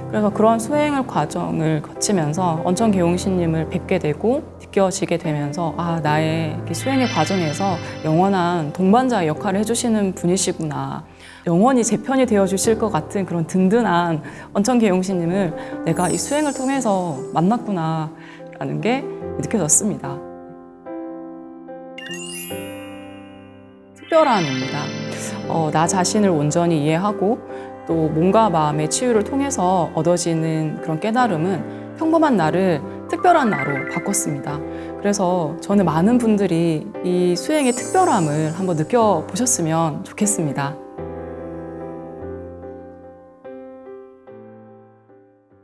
그래서 그런 수행을 과정을 거치면서 언천계용신님을 뵙게 되고 느껴지게 되면서 나의 수행의 과정에서 영원한 동반자의 역할을 해주시는 분이시구나. 영원히 제 편이 되어주실 것 같은 그런 든든한 언천계용신님을 내가 이 수행을 통해서 만났구나 라는 게 느껴졌습니다. 특별함입니다. 나 자신을 온전히 이해하고 또 몸과 마음의 치유를 통해서 얻어지는 그런 깨달음은 평범한 나를 특별한 나로 바꿨습니다. 그래서 저는 많은 분들이 이 수행의 특별함을 한번 느껴보셨으면 좋겠습니다.